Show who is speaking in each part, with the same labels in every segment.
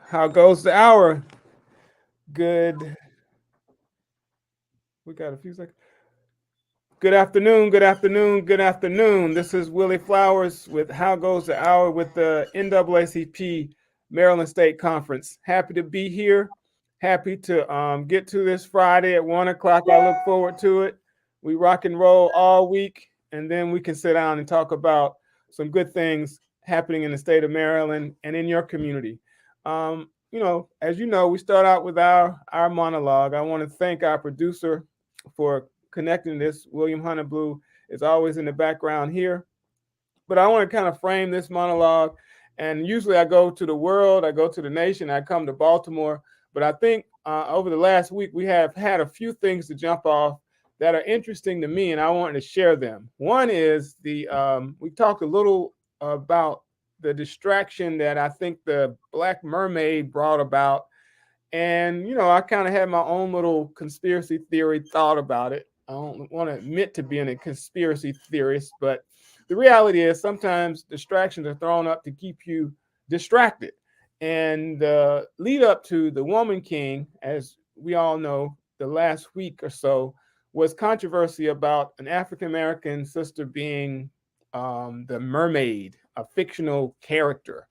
Speaker 1: How goes the hour? Good. We got a few seconds. Good afternoon, good afternoon, good afternoon. This is Willie Flowers with How Goes the Hour with the NAACP Maryland State Conference. Happy to be here. Happy to get to this Friday at 1 o'clock. I look forward to it. We rock and roll all week, and then we can sit down and talk about some good things happening in the state of Maryland and in your community. As you know, we start out with our monologue. I want to thank our producer for connecting this. William Hunter Blue is always in the background here. But I want to kind of frame this monologue. And usually I go to the world, I go to the nation, I come to Baltimore. But I think over the last week, we have had a few things to jump off that are interesting to me, and I wanted to share them. One is we talked a little about the distraction that I think the Black Mermaid brought about. And, I kind of had my own little conspiracy theory thought about it. I don't want to admit to being a conspiracy theorist, but the reality is sometimes distractions are thrown up to keep you distracted. And the lead up to the Woman King, as we all know, the last week or so, was controversy about an African American sister being the mermaid, a fictional character.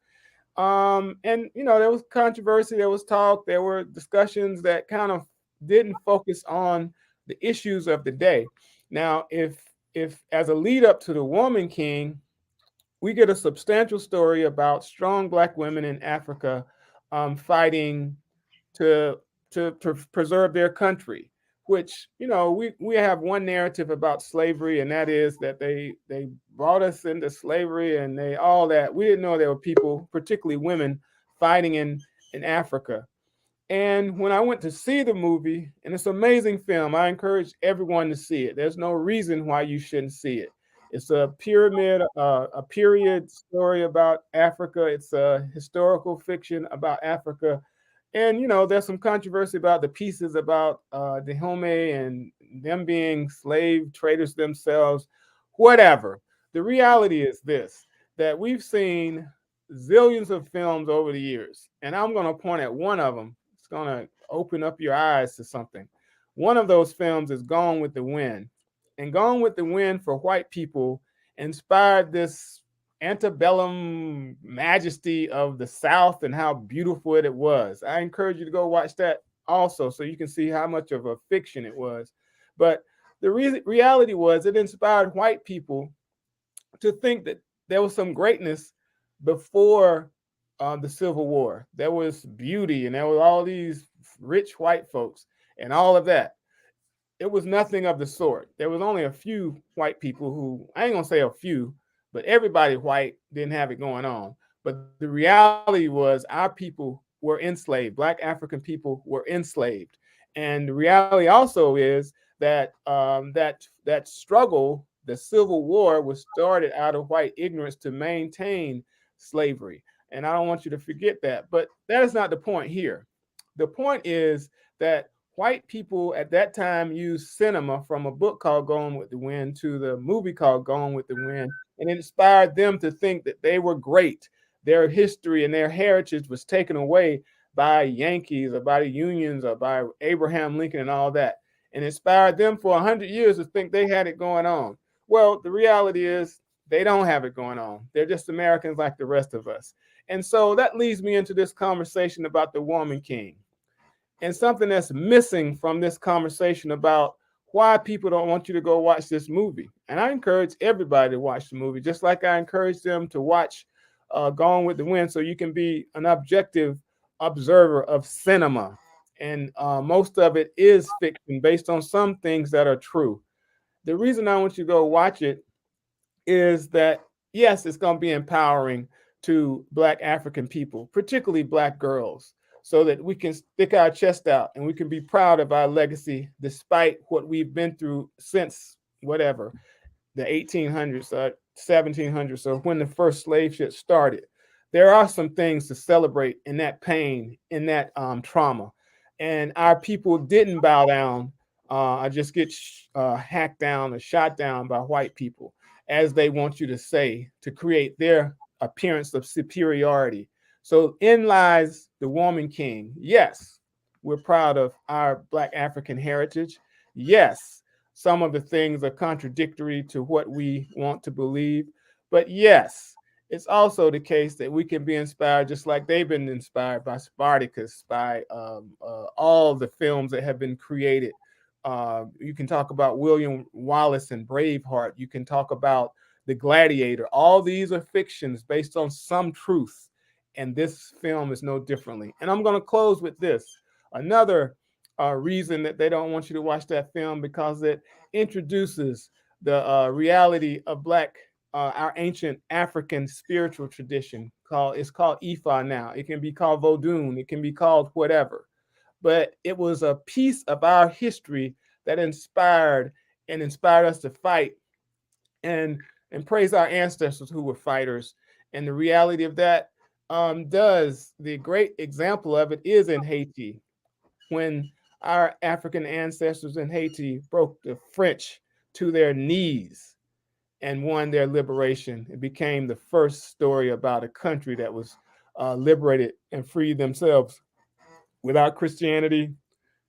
Speaker 1: And there was controversy, there was talk, there were discussions that kind of didn't focus on the issues of the day. Now, if as a lead up to the Woman King, we get a substantial story about strong Black women in Africa fighting to to preserve their country. Which we have one narrative about slavery, and that is that they brought us into slavery, and they all that. We didn't know there were people, particularly women, fighting in Africa. And when I went to see the movie, and it's an amazing film, I encourage everyone to see it. There's no reason why you shouldn't see it. It's a period story about Africa. It's a historical fiction about Africa. And there's some controversy about the pieces about Dahomey and them being slave traders themselves. Whatever. The reality is this: that we've seen zillions of films over the years, and I'm going to point at one of them. It's going to open up your eyes to something. One of those films is Gone with the Wind. And Gone with the Wind, for white people, inspired this antebellum majesty of the South and how beautiful it was. I encourage you to go watch that also, so you can see how much of a fiction it was. But the reality was it inspired white people to think that there was some greatness before the Civil War. There was beauty, and there were all these rich white folks and all of that. It was nothing of the sort. There was only a few white people who, I ain't gonna say a few, but everybody white didn't have it going on. But the reality was our people were enslaved. Black African people were enslaved. And the reality also is that that struggle, the Civil War, was started out of white ignorance to maintain slavery. And I don't want you to forget that. But that is not the point here. The point is that white people at that time used cinema, from a book called Gone with the Wind to the movie called Gone with the Wind, and it inspired them to think that they were great. Their history and their heritage was taken away by Yankees or by the Unions or by Abraham Lincoln and all that, and inspired them for 100 years to think they had it going on. Well, the reality is they don't have it going on. They're just Americans like the rest of us. And so that leads me into this conversation about the Woman King. And something that's missing from this conversation about why people don't want you to go watch this movie. And I encourage everybody to watch the movie, just like I encourage them to watch Gone with the Wind, so you can be an objective observer of cinema. And most of it is fiction based on some things that are true. The reason I want you to go watch it is that, yes, it's going to be empowering to Black African people, particularly Black girls, so that we can stick our chest out and we can be proud of our legacy despite what we've been through since whatever, the 1800s, 1700s, or when the first slave ship started. There are some things to celebrate in that pain, in that trauma. And our people didn't bow down I just get hacked down or shot down by white people, as they want you to say, to create their appearance of superiority. So in lies the woman king. Yes, we're proud of our Black African heritage. Yes, some of the things are contradictory to what we want to believe. But yes, it's also the case that we can be inspired just like they've been inspired by Spartacus, by all the films that have been created. You can talk about William Wallace and Braveheart. You can talk about The Gladiator. All these are fictions based on some truth. And this film is no differently. And I'm going to close with this. Another reason that they don't want you to watch that film, because it introduces the reality of our ancient African spiritual tradition. It's called Ifa now. It can be called Vodun. It can be called whatever. But it was a piece of our history that inspired us to fight and praise our ancestors who were fighters. And the reality of that, the great example of it is in Haiti, when our African ancestors in Haiti broke the French to their knees and won their liberation. It became the first story about a country that was liberated and freed themselves without Christianity,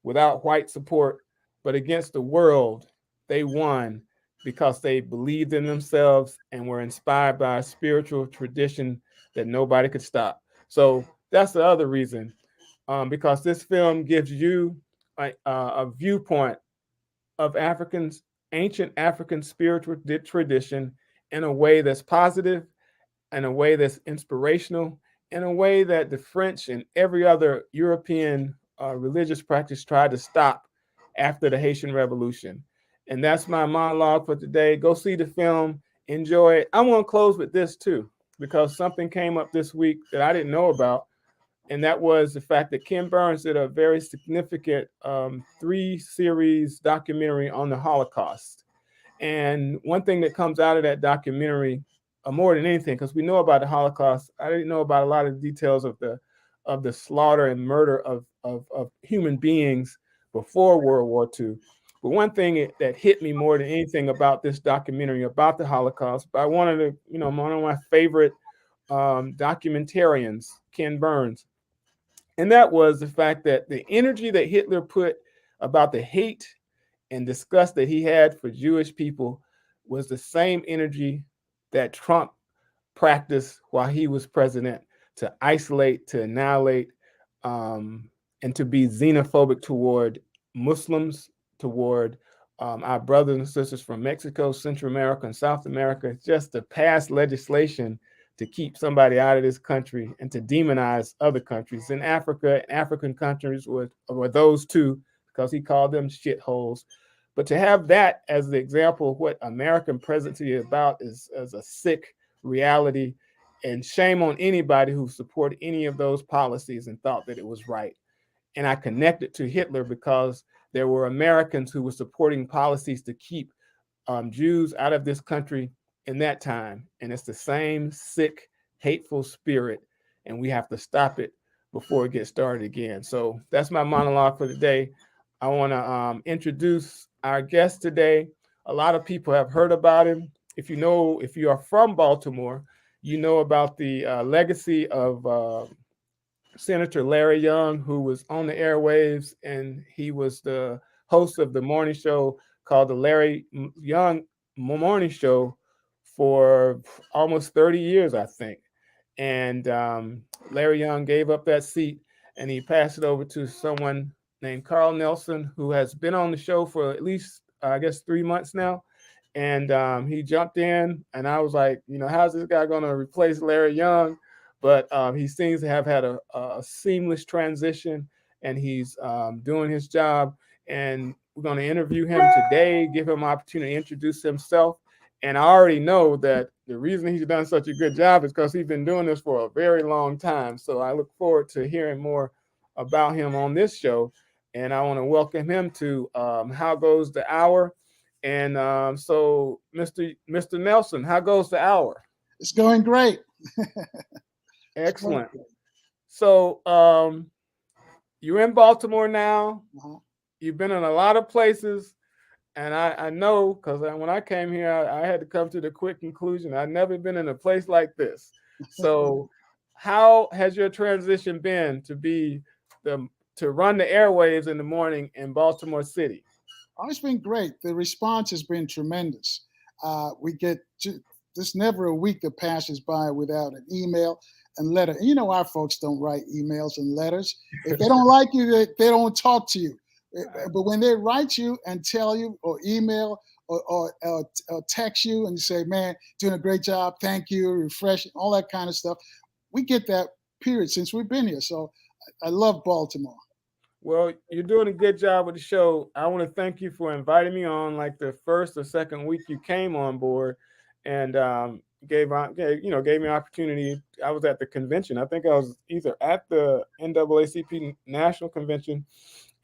Speaker 1: without white support, but against the world. They won because they believed in themselves and were inspired by a spiritual tradition that nobody could stop. So that's the other reason, because this film gives you a viewpoint of ancient African spiritual tradition in a way that's positive, in a way that's inspirational, in a way that the French and every other European religious practice tried to stop after the Haitian Revolution. And that's my monologue for today. Go see the film, enjoy it. I want to close with this too, because something came up this week that I didn't know about, and that was the fact that Ken Burns did a very significant 3-series documentary on the Holocaust. And one thing that comes out of that documentary, more than anything, because we know about the Holocaust, I didn't know about a lot of the details of the slaughter and murder of human beings before World War II. But one thing that hit me more than anything about this documentary about the Holocaust, by one of my favorite documentarians, Ken Burns, and that was the fact that the energy that Hitler put about the hate and disgust that he had for Jewish people was the same energy that Trump practiced while he was president, to isolate, to annihilate, and to be xenophobic toward Muslims, toward our brothers and sisters from Mexico, Central America, and South America, just to pass legislation to keep somebody out of this country and to demonize other countries. In Africa, African countries were those two, because he called them shitholes. But to have that as the example of what American presidency is about is as a sick reality. And shame on anybody who supported any of those policies and thought that it was right. And I connected to Hitler because there were Americans who were supporting policies to keep Jews out of this country in that time. And it's the same sick, hateful spirit. And we have to stop it before it gets started again. So that's my monologue for today. I want to introduce our guest today. A lot of people have heard about him. If you are from Baltimore, you know about the legacy of Senator Larry Young, who was on the airwaves, and he was the host of the morning show called the Larry Young Morning Show for almost 30 years, I think. And Larry Young gave up that seat and he passed it over to someone named Carl Nelson, who has been on the show for at least, I guess, 3 months now. And he jumped in, and I was like, how's this guy going to replace Larry Young? But he seems to have had a seamless transition, and he's doing his job. And we're going to interview him today, give him an opportunity to introduce himself. And I already know that the reason he's done such a good job is because he's been doing this for a very long time. So I look forward to hearing more about him on this show. And I want to welcome him to How Goes the Hour. And so, Mr. Nelson, how goes the hour?
Speaker 2: It's going great.
Speaker 1: Excellent. So you're in Baltimore now. you've been in a lot of places, and I know because when I came here, I had to come to the quick conclusion I've never been in a place like this. So, how has your transition been the to run the airwaves in the morning in Baltimore City?
Speaker 2: Oh, it's been great. The response has been tremendous. We get there's never a week that passes by without an email and letter. And you know, our folks don't write emails and letters. If they don't like you, they don't talk to you. But when they write you and tell you, or email, or text you and say, "Man, doing a great job. Thank you. Refreshing," all that kind of stuff. We get that period since we've been here. So I love Baltimore.
Speaker 1: Well, you're doing a good job with the show. I want to thank you for inviting me on like the first or second week you came on board, and gave me an opportunity. I was at the convention. I think I was either at the NAACP National Convention,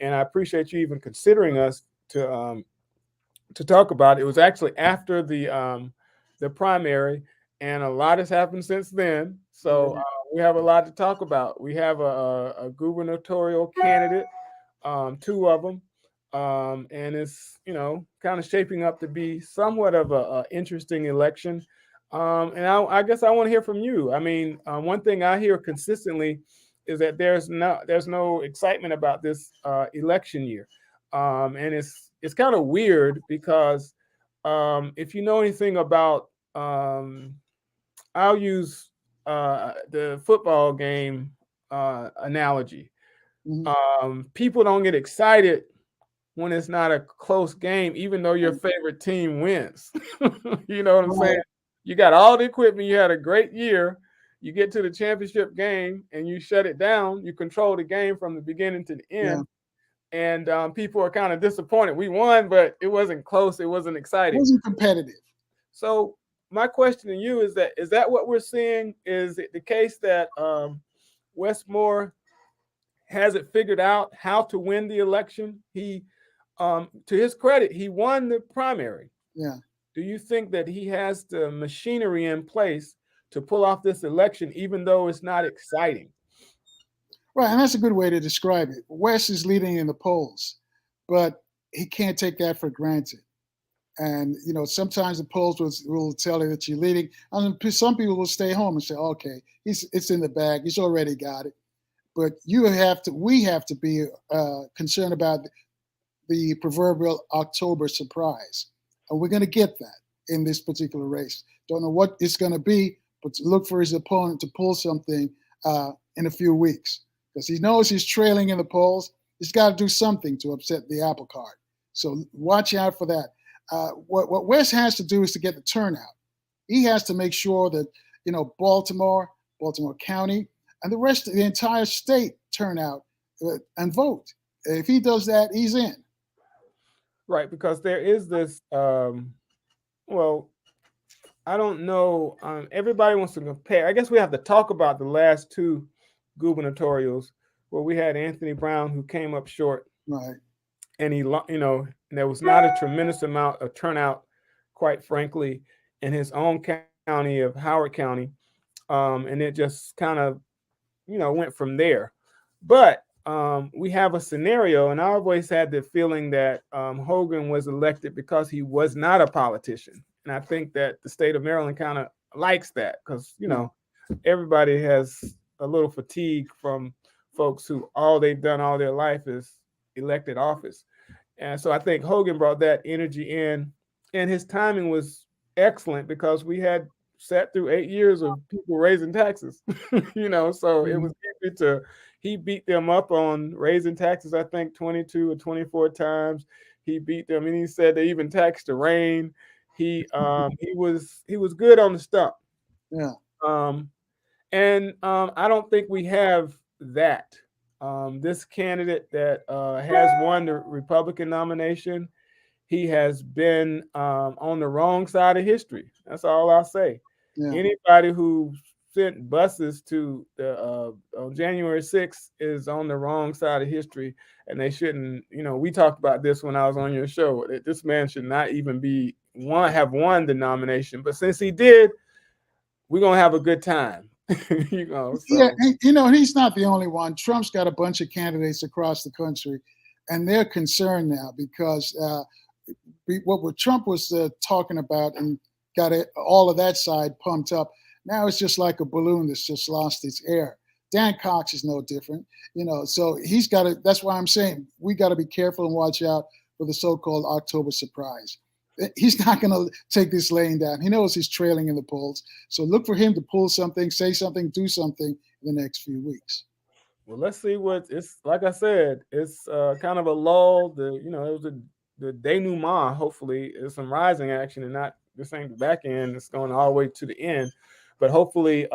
Speaker 1: and I appreciate you even considering us to talk about it. It was actually after the primary, and a lot has happened since then. So
Speaker 2: Yeah,
Speaker 1: we have a lot to talk about. We have a gubernatorial candidate, two of them, and it's kind of shaping up to be somewhat of a interesting election. And I guess I want to hear from you. I mean, one thing I hear consistently is that there's no excitement about this election year, and it's kind of weird because if you know anything about, I'll use the football game analogy.
Speaker 2: mm-hmm.
Speaker 1: People don't get excited when it's not a close game, even though your favorite team wins. You know what I'm saying?
Speaker 2: Right.
Speaker 1: You got all the equipment, you had a great year. You get to the championship game and you shut it down. You control the game from the beginning to the
Speaker 2: Yeah,
Speaker 1: end, and people are kind of disappointed. We won, but it wasn't close. It wasn't
Speaker 2: it
Speaker 1: exciting.
Speaker 2: wasn't competitive.
Speaker 1: So my question to you is that what we're seeing? Is it the case that Westmore hasn't figured out how to win the election? To his credit, he won the primary.
Speaker 2: Yeah.
Speaker 1: Do you think that he has the machinery in place to pull off this election, even though it's not exciting?
Speaker 2: Right, and that's a good way to describe it. West is leading in the polls, but he can't take that for granted. And sometimes the polls will tell you that you're leading. I mean, some people will stay home and say, "Okay, it's in the bag. He's already got it." But we have to be concerned about the proverbial October surprise, and we're going to get that in this particular race. Don't know what it's going to be, but to look for his opponent to pull something in a few weeks, because he knows he's trailing in the polls. He's got to do something to upset the apple cart. So watch out for that. What West has to do is to get the turnout. He has to make sure that Baltimore County, and the entire state turn out and vote. If he does that, he's in.
Speaker 1: Right, because there is this. Well, I don't know. Everybody wants to compare. I guess we have to talk about the last two gubernatorials where we had Anthony Brown who came up short,
Speaker 2: Right.
Speaker 1: and and there was not a tremendous amount of turnout, quite frankly, in his own county of Howard County, and it just kind of went from there. But we have a scenario, and I always had the feeling that Hogan was elected because he was not a politician, and I think that the state of Maryland kind of likes that because
Speaker 2: Yeah.
Speaker 1: everybody has a little fatigue from folks who all they've done all their life is elected office, and so I think Hogan brought that energy in, and his timing was excellent because we had sat through 8 years of people raising taxes, so it
Speaker 2: Mhm.
Speaker 1: was easy to. He beat them up on raising taxes, I think 22 or 24 times. He beat them, and he said they even taxed the rain. He was good on the stump.
Speaker 2: Yeah.
Speaker 1: Um, and I don't think we have that. This candidate that has won the Republican nomination, he has been on the wrong side of history. That's all I'll say.
Speaker 2: Yeah.
Speaker 1: Anybody who sent buses to the on January 6th is on the wrong side of history, and they shouldn't. We talked about this when I was on your show. That this man should not even have won the nomination, but since he did, we're gonna have a good time.
Speaker 2: Yeah.
Speaker 1: So
Speaker 2: And, he's not the only one. Trump's got a bunch of candidates across the country and they're concerned now because what Trump was talking about and got all of that side pumped up. Now it's just like a balloon that's just lost its air. Dan Cox is no different, so he's got to, that's why I'm saying we got to be careful and watch out for the so-called October surprise. He's not going to take this laying down. He knows he's trailing in the polls. So look for him to pull something, say something, do something in the next few weeks.
Speaker 1: Well, let's see what it's like. I said, it's kind of a lull. It was the denouement. Hopefully, is some rising action and not this ain't the back end. It's going all the way to the end. But hopefully,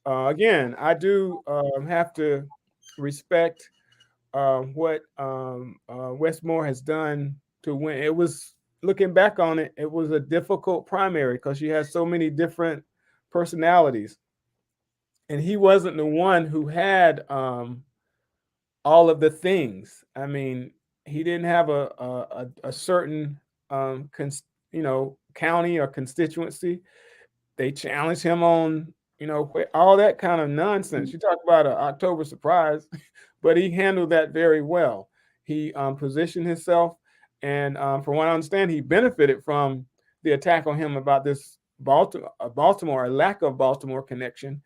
Speaker 1: again, I do have to respect what Westmore has done to win. It was, looking back on it, it was a difficult primary because you had so many different personalities, and he wasn't the one who had all of the things. I mean, he didn't have a certain county or constituency. They challenged him on all that kind of nonsense. You talk about an October surprise, but he handled that very well. He positioned himself, and from what I understand, he benefited from the attack on him about this Baltimore, a lack of Baltimore connection,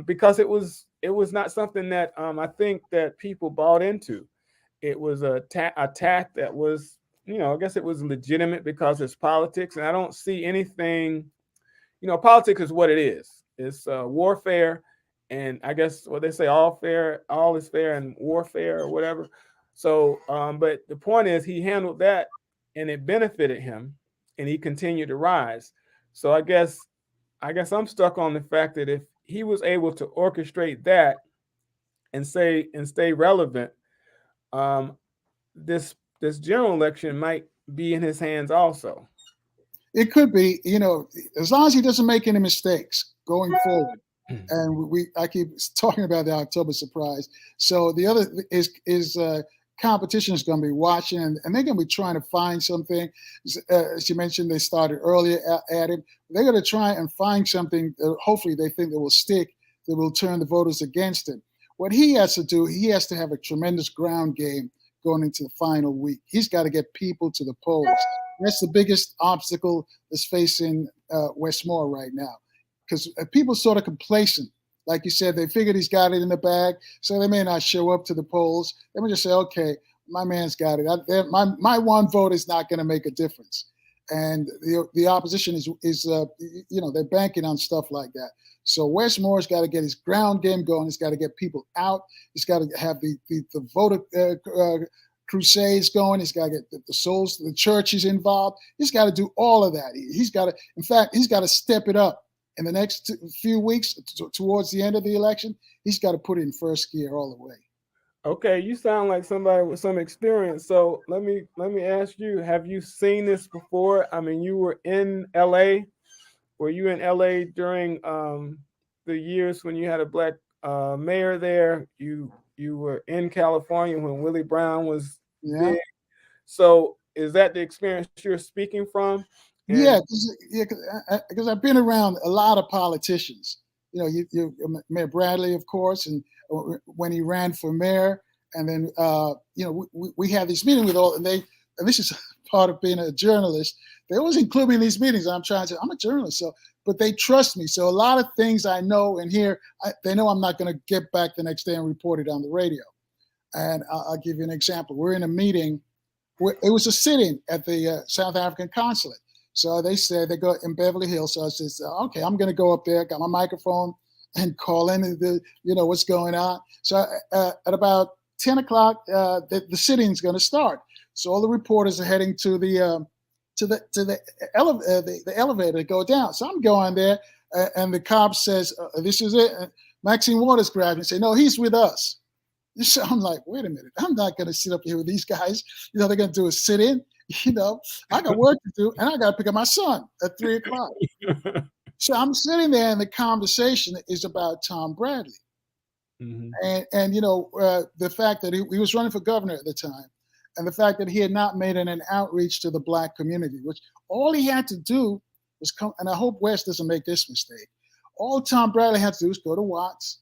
Speaker 1: because it was not something that I think that people bought into. It was a attack that was, I guess it was legitimate because it's politics, and I don't see anything. Politics is what it is. It's warfare, and I guess what they say, all is fair in warfare or whatever. So, but the point is, he handled that, and it benefited him, and he continued to rise. So I guess I'm stuck on the fact that if he was able to orchestrate that and stay relevant, this general election might be in his hands also.
Speaker 2: It could be, as long as he doesn't make any mistakes going forward. And I keep talking about the October surprise. So the other is competition is going to be watching, and they're going to be trying to find something. As you mentioned, they started earlier at it. They're going to try and find something that hopefully they think that will stick, that will turn the voters against him. What he has to do, he has to have a tremendous ground game going into the final week. He's got to get people to the polls. That's the biggest obstacle that's facing Westmore right now, because people sort of complacent. Like you said, they figured he's got it in the bag, so they may not show up to the polls. They may just say, okay, my man's got it. My one vote is not going to make a difference. And the opposition is they're banking on stuff like that. So Westmore's got to get his ground game going. He's got to get people out. He's got to have the voter crusades going. He's got to get the souls, the churches involved. He's got to do all of that. He's got to step it up in the next few weeks towards the end of the election. He's got to put it in first gear all the way.
Speaker 1: Okay, you sound like somebody with some experience. So let me ask you: have you seen this before? I mean, you were in LA. Were you in LA during the years when you had a black mayor there? You were in California when Willie Brown was big. So is that the experience you're speaking from?
Speaker 2: And because I've been around a lot of politicians. Mayor Bradley, of course, and when he ran for mayor, and then we had these meetings with all, and this is part of being a journalist. They always include me in these meetings. I'm trying to say I'm a journalist, but they trust me. So a lot of things I know and hear, they know I'm not going to get back the next day and report it on the radio. And I'll give you an example. We're in a meeting. It was a sit-in at the South African consulate. So they said they go in Beverly Hills. So I said, okay, I'm going to go up there, got my microphone, and call in what's going on. So at about 10 o'clock, the sit-in's going to start. So all the reporters are heading to the elevator to go down. So I'm going there, and the cop says, "This is it." And Maxine Waters grabbed me and said, "No, he's with us." So I'm like, "Wait a minute! I'm not going to sit up here with these guys. They're going to do a sit-in. I got work to do, and I got to pick up my son at 3 o'clock." So I'm sitting there, and the conversation is about Tom Bradley, and the fact that he was running for governor at the time. And the fact that he had not made an outreach to the black community, which all he had to do was come, and I hope West doesn't make this mistake. All Tom Bradley had to do was go to Watts,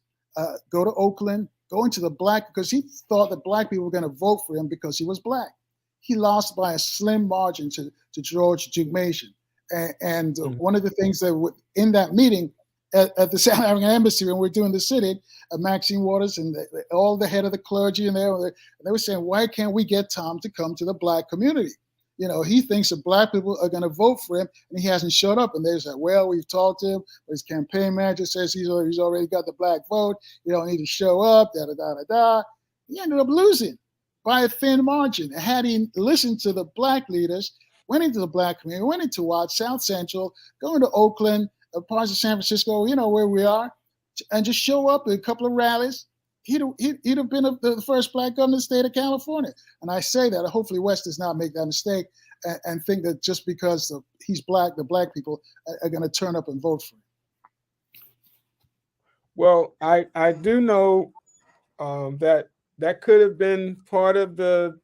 Speaker 2: go to Oakland, going to the black, because he thought that black people were going to vote for him because he was black. He lost by a slim margin to George Jugmation. And one of the things that in that meeting at the South African Embassy when we were doing the sit-in, Maxine Waters and all the head of the clergy and they were saying, why can't we get Tom to come to the black community? You know, he thinks that black people are going to vote for him, and he hasn't showed up. And they said, well, we've talked to him. His campaign manager says he's already got the black vote. You don't need to show up, da-da-da-da-da. He ended up losing by a thin margin. Had he listened to the black leaders, went into the black community, went into Watts, South Central, going to Oakland, parts of San Francisco, you know, where we are, and just show up at a couple of rallies, he'd have been the first black governor of the state of California. And I say that, hopefully West does not make that mistake and think that just because he's black, the black people are going to turn up and vote for him.
Speaker 1: Well, I do know that could have been part of the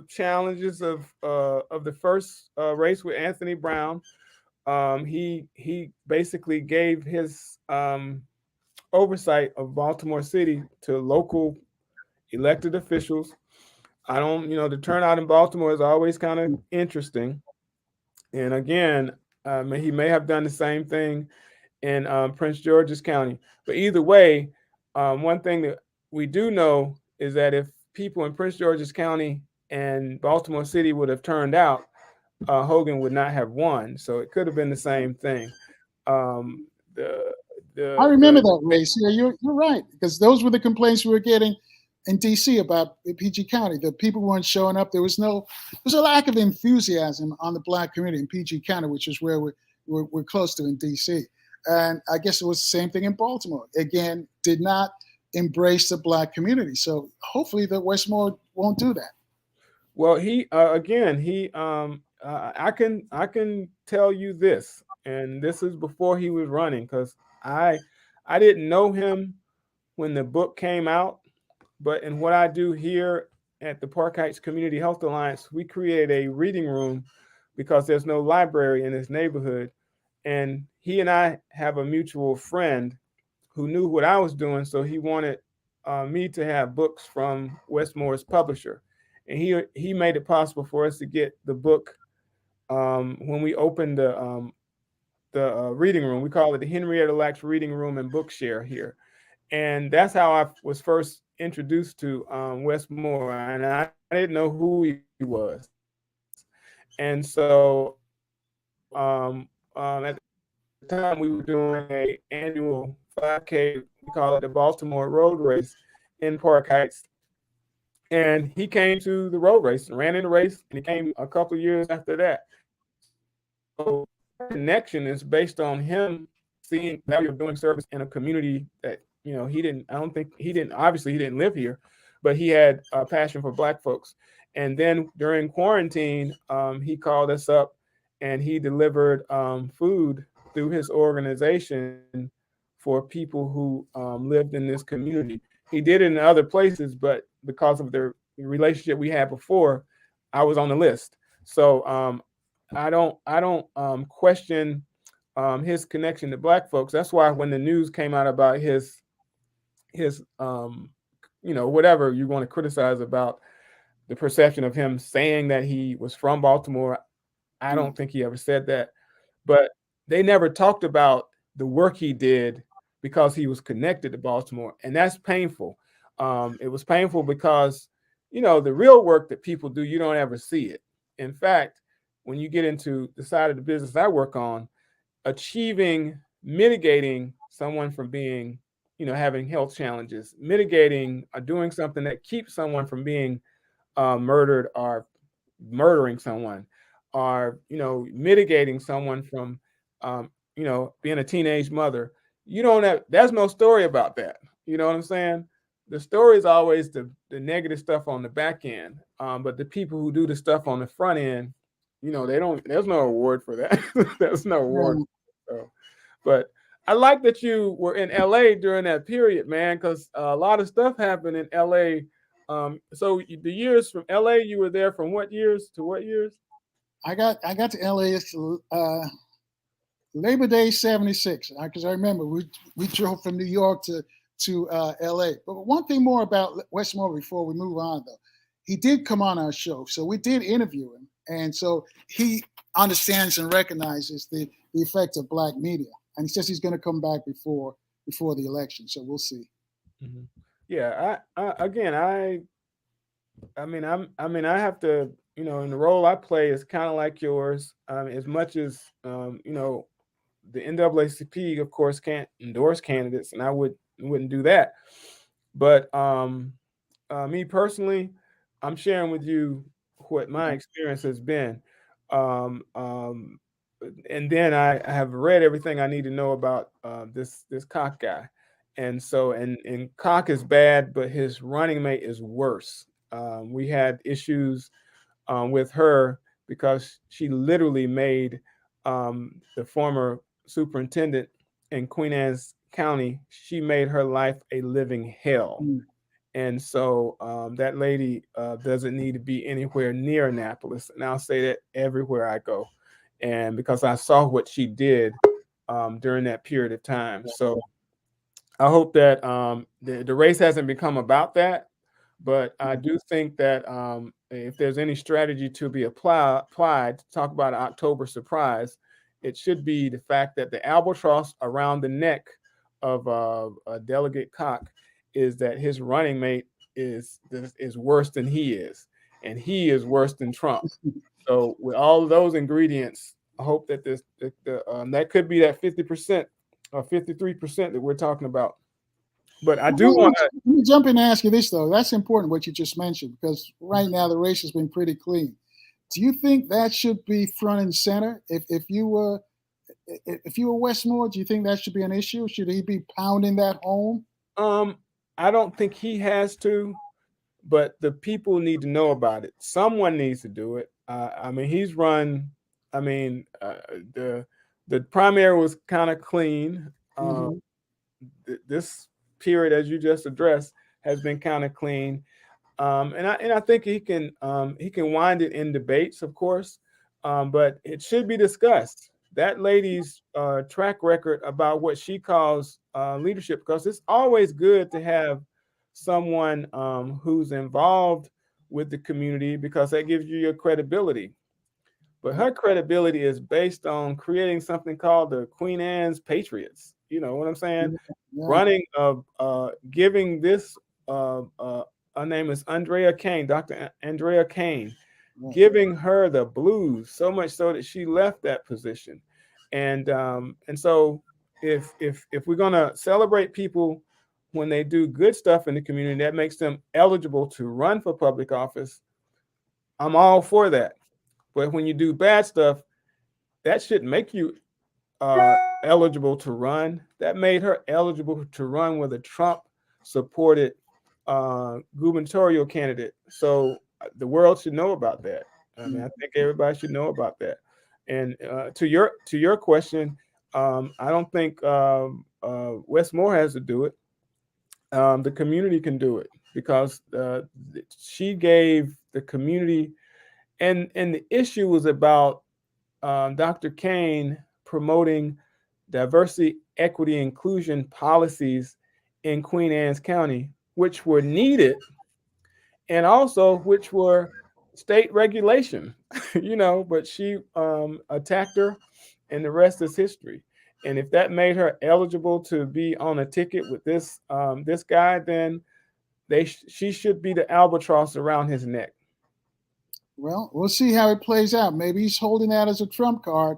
Speaker 1: challenges of the first race with Anthony Brown. He basically gave his oversight of Baltimore City to local elected officials. I don't, the turnout in Baltimore is always kind of interesting. And again, he may have done the same thing in Prince George's County. But either way, one thing that we do know is that if people in Prince George's County and Baltimore City would have turned out, Hogan would not have won. So it could have been the same thing.
Speaker 2: I remember that race. Yeah, you're right, because those were the complaints we were getting in D.C. about PG County. The people weren't showing up. There was a lack of enthusiasm on the black community in PG County, which is where we're close to in D.C. And I guess it was the same thing in Baltimore. Again, did not embrace the black community. So hopefully the Westmore won't do that.
Speaker 1: Well, I can tell you this, and this is before he was running, because I didn't know him when the book came out, but in what I do here at the Park Heights Community Health Alliance, we create a reading room because there's no library in this neighborhood. And he and I have a mutual friend who knew what I was doing, so he wanted me to have books from Westmore's publisher. And he made it possible for us to get the book when we opened the reading room. We call it the Henrietta Lacks Reading Room and Bookshare here. And that's how I was first introduced to Westmore, and I didn't know who he was. And so at the time, we were doing a annual 5K, we call it the Baltimore Road Race in Park Heights. And he came to the road race and ran in the race, and he came a couple of years after that. So connection is based on him seeing the value of doing service in a community that, he didn't live here, but he had a passion for black folks. And then during quarantine, he called us up and he delivered food through his organization for people who lived in this community. He did it in other places, but because of the relationship we had before, I was on the list. So I don't question his connection to black folks. That's why when the news came out about his whatever you want to criticize about the perception of him saying that he was from Baltimore, I don't think he ever said that. But they never talked about the work he did because he was connected to Baltimore. And that's painful. It was painful because, the real work that people do, you don't ever see it. In fact, when you get into the side of the business I work on, mitigating someone from being, having health challenges, mitigating or doing something that keeps someone from being murdered or murdering someone, or, mitigating someone from, being a teenage mother. There's no story about that. You know what I'm saying? The story is always the negative stuff on the back end. But the people who do the stuff on the front end, there's no award for that. There's no award. So, but I like that you were in LA during that period, man, because a lot of stuff happened in LA. So the years from LA, you were there from what years to what years?
Speaker 2: I got to LA Labor Day '76, because I remember we drove from New York to to LA. But one thing more about Westmore before we move on, though, he did come on our show, so we did interview him, and so he understands and recognizes the effect of black media, and he says he's going to come back before the election. So we'll see.
Speaker 1: Mm-hmm. Yeah, again, I have to, in the role I play is kind of like yours. As much as the NAACP, of course, can't endorse candidates, and I wouldn't do that. But me personally, I'm sharing with you what my experience has been. Um, um, and then I have read everything I need to know about this Cock guy. And so and Cock is bad, but his running mate is worse. We had issues with her because she literally made the former superintendent in Queen Anne's County, she made her life a living hell.
Speaker 2: Mm.
Speaker 1: And so that lady doesn't need to be anywhere near Annapolis. And I'll say that everywhere I go. And because I saw what she did during that period of time. So I hope that the race hasn't become about that. But I do think that if there's any strategy to be applied to talk about an October surprise, it should be the fact that the albatross around the neck of Delegate Cock is that his running mate is worse than he is, and he is worse than Trump. So with all of those ingredients, I hope that that could be that 50% or 53% that we're talking about. But I do want to.
Speaker 2: Let me jump in and ask you this, though. That's important what you just mentioned, because right now the race has been pretty clean. Do you think that should be front and center? If you were Westmore, do you think that should be an issue? Should he be pounding that home?
Speaker 1: I don't think he has to, but the people need to know about it. Someone needs to do it. I mean, he's run. I mean, the primary was kind of clean.
Speaker 2: Mm-hmm.
Speaker 1: This period, as you just addressed, has been kind of clean. And I think he can wind it in debates, of course, but it should be discussed. That lady's track record about what she calls leadership, because it's always good to have someone who's involved with the community, because that gives you your credibility. But her credibility is based on creating something called the Queen Anne's Patriots. You know what I'm saying?
Speaker 2: Yeah.
Speaker 1: Running giving this her name is Andrea Kane, Dr. Andrea Kane,
Speaker 2: Yeah.
Speaker 1: giving her the blues, so much so that she left that position. And so if we're gonna celebrate people when they do good stuff in the community that makes them eligible to run for public office, I'm all for that. But when you do bad stuff, that should make you eligible to run. That made her eligible to run with a Trump supported gubernatorial candidate. So the world should know about that. I mean, I think everybody should know about that. And to your question, I don't think Westmore has to do it. The community can do it, because she gave the community, and the issue was about Dr. Kane promoting diversity, equity, inclusion policies in Queen Anne's County, which were needed, and also which were state regulation, but she attacked her, and the rest is history. And if that made her eligible to be on a ticket with this guy, then she should be the albatross around his neck.
Speaker 2: Well, we'll see how it plays out. Maybe he's holding that as a trump card.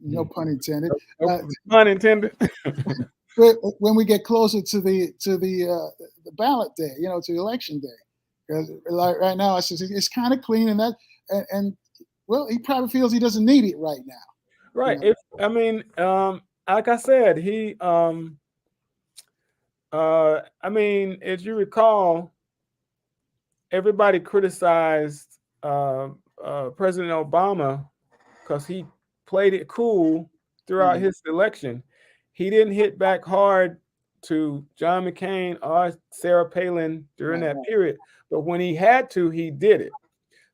Speaker 2: No pun intended.
Speaker 1: No pun intended.
Speaker 2: When we get closer to the ballot day, to election day, because like right now, it's kind of clean, and well, he probably feels he doesn't need it right now.
Speaker 1: Right. Like I said, as you recall, everybody criticized President Obama because he played it cool throughout his election. He didn't hit back hard to John McCain or Sarah Palin during that period, but when he had to, he did it.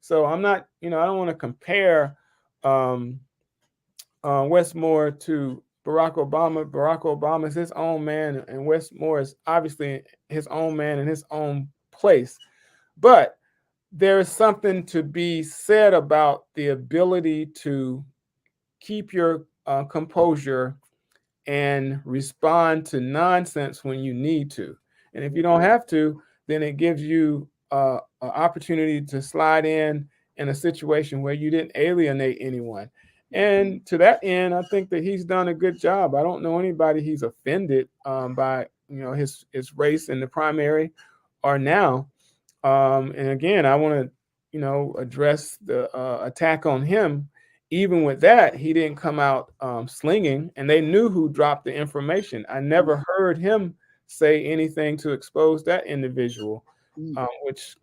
Speaker 1: So I'm not, I don't want to compare Westmore to Barack Obama. Barack Obama is his own man, and Westmore is obviously his own man in his own place. But there is something to be said about the ability to keep your composure and respond to nonsense when you need to. And if you don't have to, then it gives you an opportunity to slide in a situation where you didn't alienate anyone. And to that end, I think that he's done a good job. I don't know anybody he's offended by his race in the primary or now. And again, I want to address the attack on him. Even with that, he didn't come out slinging, and they knew who dropped the information. I never heard him say anything to expose that individual, which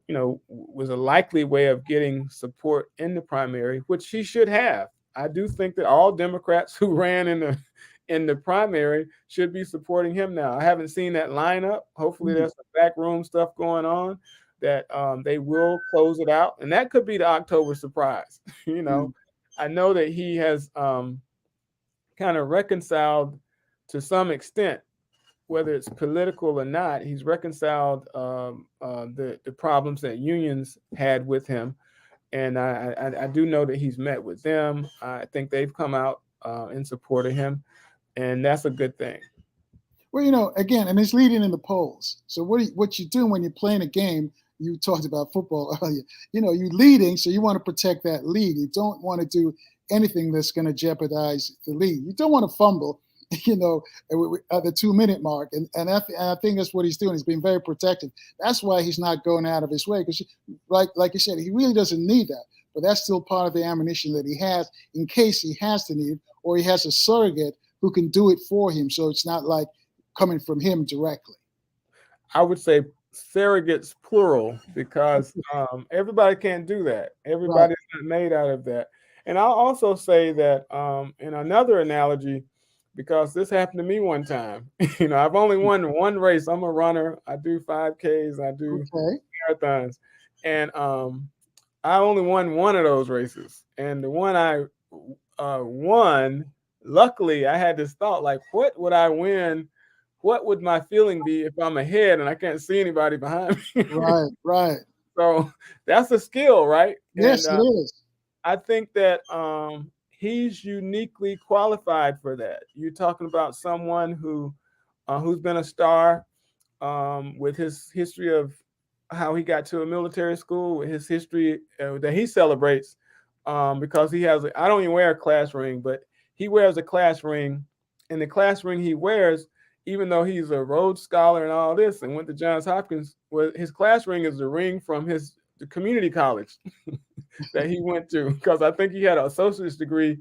Speaker 1: was a likely way of getting support in the primary, which he should have. I do think that all Democrats who ran in the primary should be supporting him now. I haven't seen that lineup. Hopefully, there's some backroom stuff going on that they will close it out, and that could be the October surprise. I know that he has kind of reconciled to some extent, whether it's political or not. He's reconciled the problems that unions had with him, and I do know that he's met with them. I think they've come out in support of him, and that's a good thing.
Speaker 2: Well, again, and it's leading in the polls. So what you do when you're playing a game, you talked about football earlier, you're leading, so you want to protect that lead. You don't want to do anything that's going to jeopardize the lead. You don't want to fumble, at the 2-minute mark. And I think that's what he's doing. He's being very protective. That's why he's not going out of his way, because like you said, he really doesn't need that. But that's still part of the ammunition that he has in case he has to need, or he has a surrogate who can do it for him. So it's not like coming from him directly.
Speaker 1: I would say surrogates plural, because everybody can't do that. Everybody's not made out of that. And I'll also say that in another analogy, because this happened to me one time. I've only won one race. I'm a runner. I do 5Ks. I do marathons, and I only won one of those races. And the one I won, luckily, I had this thought like, what would I win? What would my feeling be if I'm ahead and I can't see anybody behind me?
Speaker 2: Right.
Speaker 1: So that's a skill, right?
Speaker 2: Yes,
Speaker 1: and,
Speaker 2: it is.
Speaker 1: I think that he's uniquely qualified for that. You're talking about someone who's been a star with his history of how he got to a military school, with his history that he celebrates, because he has. I don't even wear a class ring, but he wears a class ring, and the class ring he wears, even though he's a Rhodes Scholar and all this, and went to Johns Hopkins, his class ring is the ring from the community college that he went to, because I think he had an associate's degree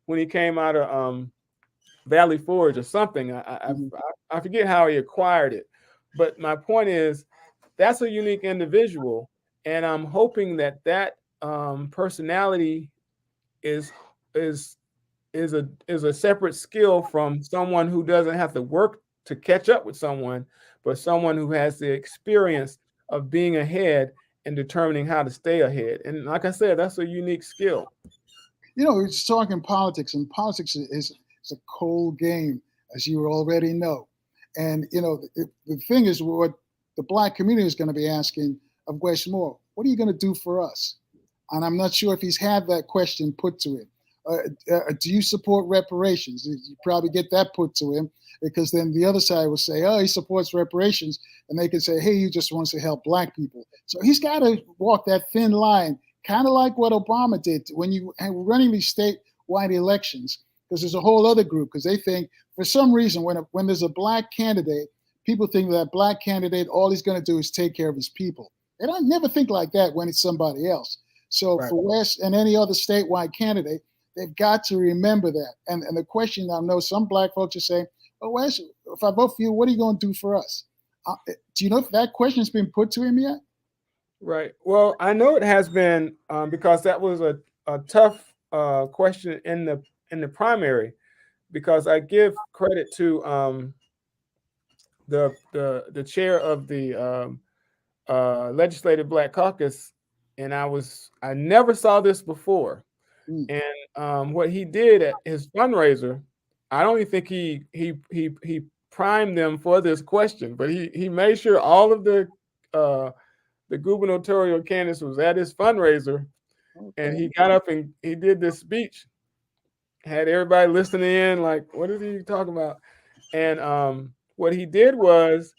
Speaker 1: when he came out of Valley Forge or something. I forget how he acquired it, but my point is that's a unique individual, and I'm hoping that personality is is is a separate skill from someone who doesn't have to work to catch up with someone, but someone who has the experience of being ahead and determining how to stay ahead. And like I said, that's a unique skill.
Speaker 2: We're just talking politics, and politics is a cold game, as you already know. And the thing is, what the Black community is going to be asking of Westmore, what are you going to do for us? And I'm not sure if he's had that question put to him. Do you support reparations? You probably get that put to him, because then the other side will say, oh, he supports reparations. And they can say, hey, he just wants to help Black people. So he's got to walk that thin line, kind of like what Obama did when you were running these statewide elections, because there's a whole other group, because they think for some reason when there's a Black candidate, people think that Black candidate, all he's going to do is take care of his people. They don't never think like that when it's somebody else. So for West and any other statewide candidate, they've got to remember that. And the question, I know some Black folks are saying, oh, Wes, if I vote for you, what are you going to do for us? Do you know if that question has been put to him yet?
Speaker 1: Right. Well, I know it has been, because that was a tough question in the primary, because I give credit to the chair of the Legislative Black Caucus, and I never saw this before. And what he did at his fundraiser, I don't even think he primed them for this question, but he made sure all of the gubernatorial candidates was at his fundraiser, and
Speaker 2: Okay.
Speaker 1: he got up and he did this speech, had everybody listening in, like, what is he talking about? And what he did was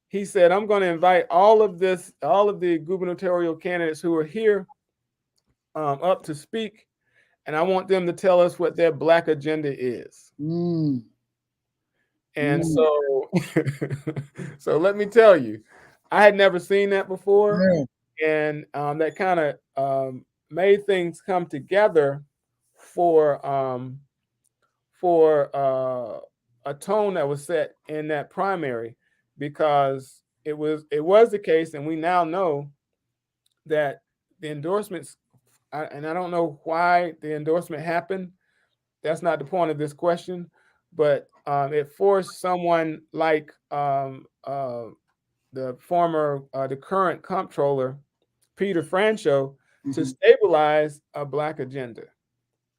Speaker 1: he said, I'm going to invite all of the gubernatorial candidates who are here up to speak, and I want them to tell us what their Black agenda is.
Speaker 2: Mm.
Speaker 1: And
Speaker 2: Mm.
Speaker 1: so, so let me tell you, I had never seen that before,
Speaker 2: Yeah.
Speaker 1: and that kind of made things come together for a tone that was set in that primary, because it was the case, and we now know that the endorsements, and I don't know why the endorsement happened. That's not the point of this question, but it forced someone like the current comptroller, Peter Franchot, to
Speaker 2: Mhm.
Speaker 1: stabilize a Black agenda.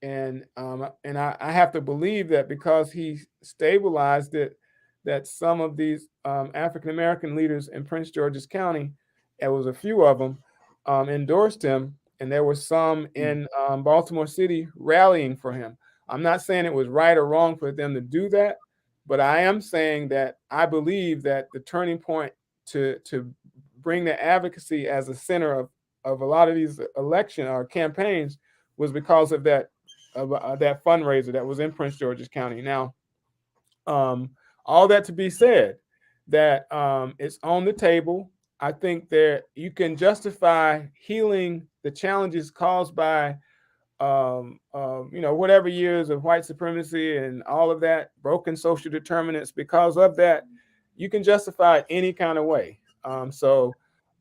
Speaker 1: And I have to believe that because he stabilized it, that some of these African American leaders in Prince George's County, there was a few of them, endorsed him, and there were some in Baltimore City rallying for him. I'm not saying it was right or wrong for them to do that, but I am saying that I believe that the turning point to bring the advocacy as a center of a lot of these election or campaigns was because of that fundraiser that was in Prince George's County. Now, um, all that to be said, that it's on the table. I think that you can justify healing the challenges caused by whatever years of white supremacy and all of that, broken social determinants. Because of that, you can justify it any kind of way. So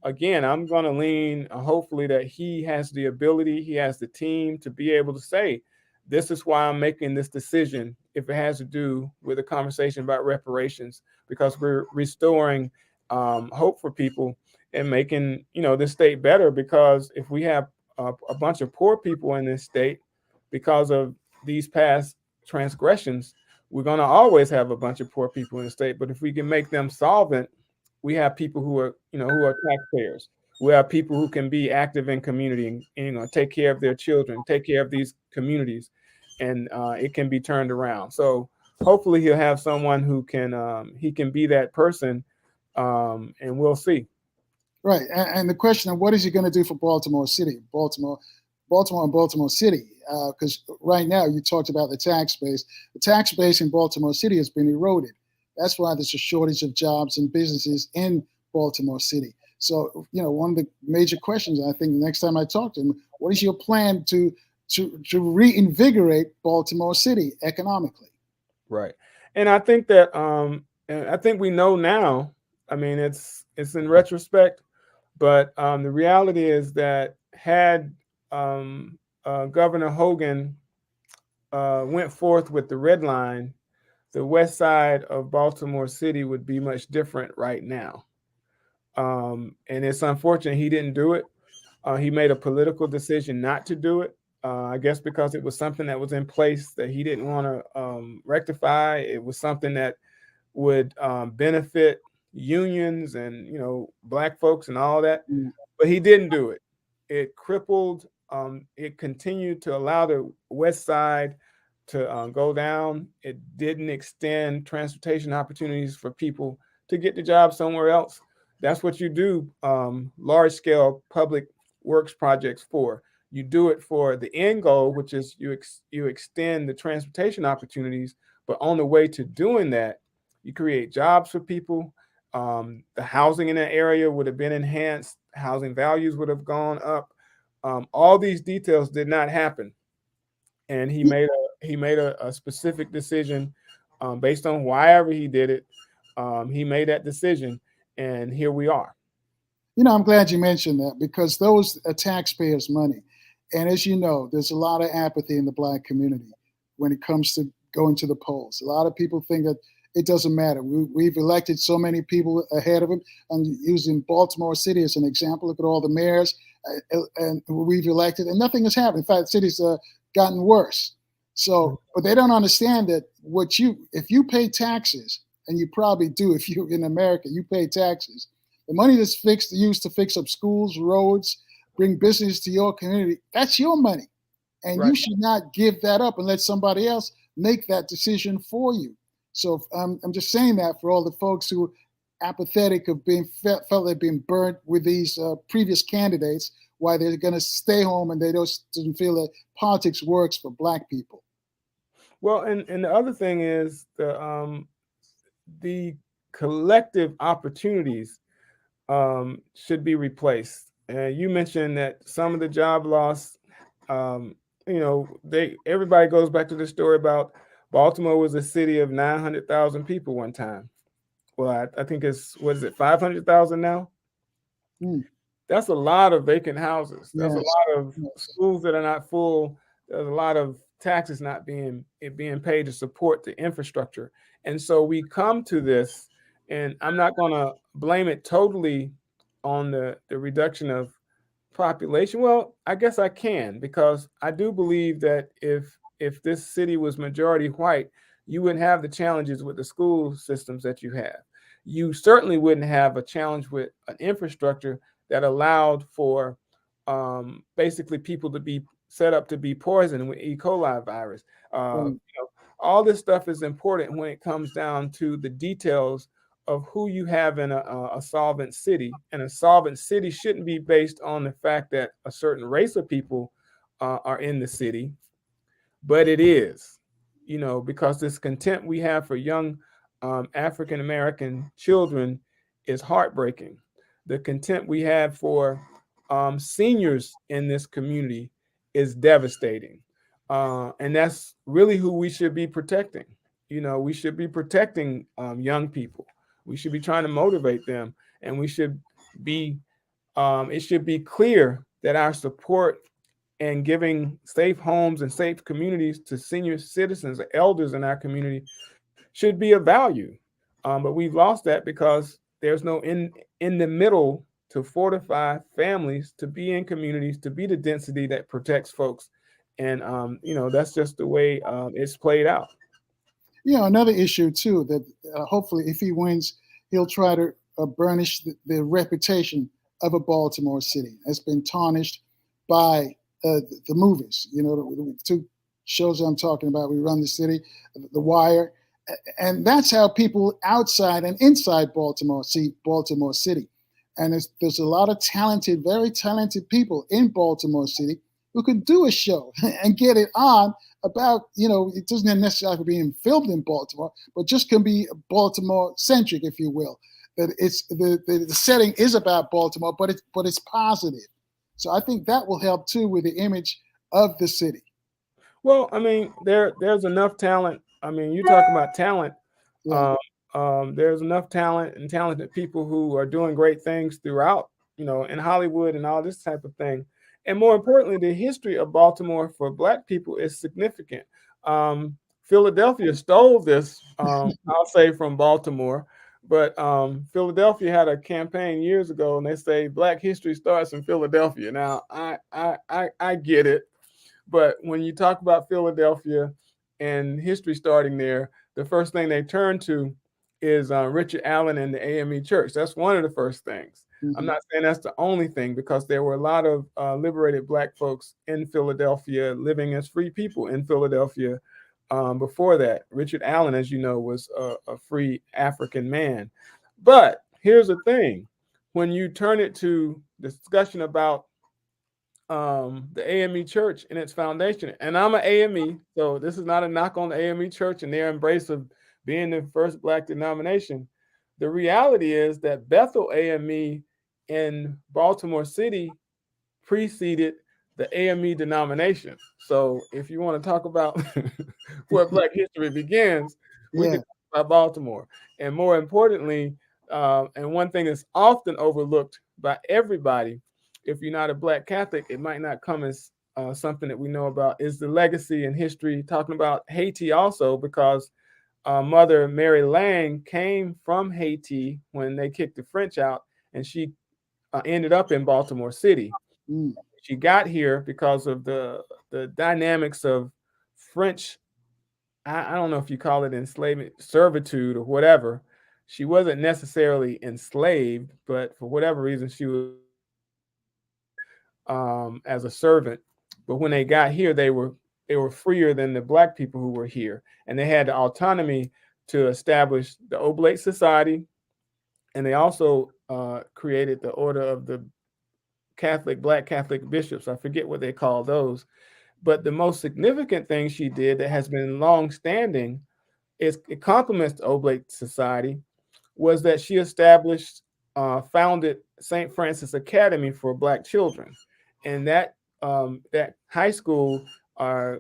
Speaker 1: again, I'm going to lean, hopefully, that he has the ability, he has the team to be able to say, this is why I'm making this decision, if it has to do with a conversation about reparations, because we're restoring hope for people and making this state better. Because if we have a bunch of poor people in this state because of these past transgressions, we're going to always have a bunch of poor people in the state. But if we can make them solvent, we have people who are taxpayers. We have people who can be active in community and take care of their children, take care of these communities, and it can be turned around. So hopefully he'll have someone who he can be that person, and we'll see.
Speaker 2: Right. And the question of what is he going to do for Baltimore City, Baltimore and Baltimore City? Because right now you talked about the tax base. The tax base in Baltimore City has been eroded. That's why there's a shortage of jobs and businesses in Baltimore City. So, one of the major questions, I think, the next time I talk to him, what is your plan to reinvigorate Baltimore City economically?
Speaker 1: Right. And I think that and I think we know now. I mean, it's in retrospect, but the reality is that had Governor Hogan went forth with the red line, the west side of Baltimore City would be much different right now. And it's unfortunate he didn't do it. He made a political decision not to do it. I guess because it was something that was in place that he didn't want to rectify. It was something that would benefit unions and black folks and all that,
Speaker 2: Mm.
Speaker 1: but he didn't do it. It crippled. It continued to allow the west side to go down. It didn't extend transportation opportunities for people to get the job somewhere else. That's what you do large scale public works projects for. You do it for the end goal, which is you extend the transportation opportunities. But on the way to doing that, you create jobs for people. The housing in that area would have been enhanced. Housing values would have gone up. All these details did not happen, and he made a specific decision based on why he did it. He made that decision, and here we are.
Speaker 2: I'm glad you mentioned that because those are taxpayers' money. And as you know, there's a lot of apathy in the Black community when it comes to going to the polls. A lot of people think that it doesn't matter. We've elected so many people ahead of them. I'm using Baltimore City as an example. Look at all the mayors and we've elected, and nothing has happened. In fact, the city's gotten worse. So, but they don't understand that if you pay taxes, and you probably do if you in America, you pay taxes. The money that's used to fix up schools, roads, bring business to your community, that's your money. And
Speaker 1: Right.
Speaker 2: you should not give that up and let somebody else make that decision for you. So I'm just saying that for all the folks who are apathetic of being felt they've been burnt with these previous candidates, why they're going to stay home and they don't feel that politics works for Black people.
Speaker 1: Well, and the other thing is the collective opportunities should be replaced. You mentioned that some of the job loss, um, everybody goes back to the story about Baltimore was a city of 900,000 people one time. Well, I think it's, what is it, 500,000 now?
Speaker 2: Hmm.
Speaker 1: That's a lot of vacant houses. There's a
Speaker 2: Yes.
Speaker 1: lot of
Speaker 2: Yes.
Speaker 1: schools that are not full. There's a lot of taxes not being paid to support the infrastructure. And so we come to this, and I'm not going to blame it totally on the reduction of population. Well, I guess I can, because I do believe that if this city was majority white, you wouldn't have the challenges with the school systems that you have. You certainly wouldn't have a challenge with an infrastructure that allowed for basically people to be set up to be poisoned with E. coli virus.
Speaker 2: Right.
Speaker 1: All this stuff is important when it comes down to the details of who you have in a solvent city. And a solvent city shouldn't be based on the fact that a certain race of people are in the city, but it is, because this contempt we have for young African American children is heartbreaking. The contempt we have for seniors in this community is devastating. And that's really who we should be protecting. We should be protecting young people. We should be trying to motivate them, and we should be. It should be clear that our support and giving safe homes and safe communities to senior citizens or elders in our community should be of value. But we've lost that because there's no in the middle to fortify families to be in communities, to be the density that protects folks. And that's just the way it's played out.
Speaker 2: Another issue too that hopefully, if he wins, he'll try to burnish the reputation of a Baltimore city. It's been tarnished by the movies. The two shows I'm talking about. We Run the City, The Wire, and that's how people outside and inside Baltimore see Baltimore City. And there's a lot of talented, very talented people in Baltimore City who could do a show and get it on about, it doesn't necessarily have to be filmed in Baltimore, but just can be Baltimore centric, if you will. That it's the setting is about Baltimore, but it's positive. So I think that will help too with the image of the city.
Speaker 1: Well, I mean, there's enough talent. I mean, you talk about talent.
Speaker 2: Yeah.
Speaker 1: Um, there's enough talent and talented people who are doing great things throughout, in Hollywood and all this type of thing. And more importantly, the history of Baltimore for Black people is significant. Philadelphia stole this, I'll say, from Baltimore. But Philadelphia had a campaign years ago, and they say Black history starts in Philadelphia. Now, I get it, but when you talk about Philadelphia and history starting there, the first thing they turn to is Richard Allen and the AME Church. That's one of the first things. I'm
Speaker 2: Mm-hmm.
Speaker 1: not saying that's the only thing, because there were a lot of liberated Black folks in Philadelphia living as free people in Philadelphia before that. Richard Allen, as you know, was a free African man. But here's the thing: when you turn it to discussion about the AME Church and its foundation. And I'm an AME, so this is not a knock on the AME Church and their embrace of being the first Black denomination. The reality is that Bethel AME in Baltimore City preceded the AME denomination. So if you want to talk about where Black history begins, we
Speaker 2: Yeah.
Speaker 1: could talk about Baltimore. And more importantly, and one thing that's often overlooked by everybody, if you're not a Black Catholic, it might not come as something that we know about, is the legacy and history, talking about Haiti also, because Mother Mary Lang came from Haiti when they kicked the French out, and she ended up in Baltimore City.
Speaker 2: Mm.
Speaker 1: She got here because of the dynamics of French, I don't know if you call it enslavement, servitude or whatever. She wasn't necessarily enslaved, but for whatever reason, she was as a servant. But when they got here, they were freer than the black people who were here, and they had the autonomy to establish the Oblate Society, and they also created the Order of the Black Catholic Bishops. I forget what they call those. But the most significant thing she did that has been long standing is it complements the Oblate Society was that she established, founded St. Francis Academy for Black children, and that high school, I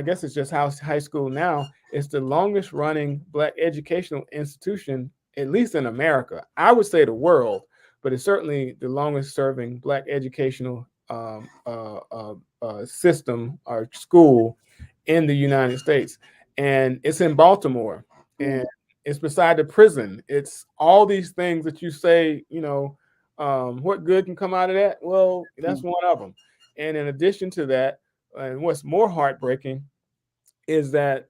Speaker 1: guess it's just high school now, is the longest running Black educational institution, at least in America. I would say the world, but it's certainly the longest serving Black educational system or school in the United States, and it's in Baltimore, and it's beside the prison. It's all these things that you say, what good can come out of that? Well, that's one of them. And in addition to that, and what's more heartbreaking is that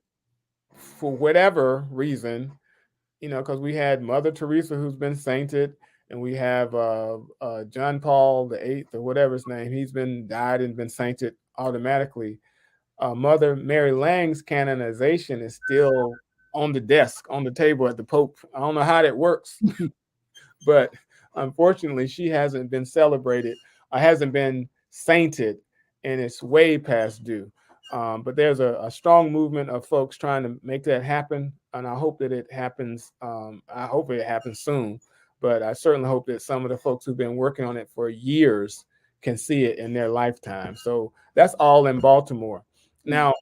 Speaker 1: for whatever reason, because we had Mother Teresa who's been sainted, and we have John Paul the Eighth or whatever his name. He's been died and been sainted automatically. Mother Mary Lang's canonization is still on the desk, on the table at the Pope. I don't know how that works, but unfortunately, she hasn't been celebrated, hasn't been sainted, and it's way past due. But there's a strong movement of folks trying to make that happen, and I hope that it happens. I hope it happens soon, but I certainly hope that some of the folks who've been working on it for years can see it in their lifetime. So that's all in Baltimore. Now,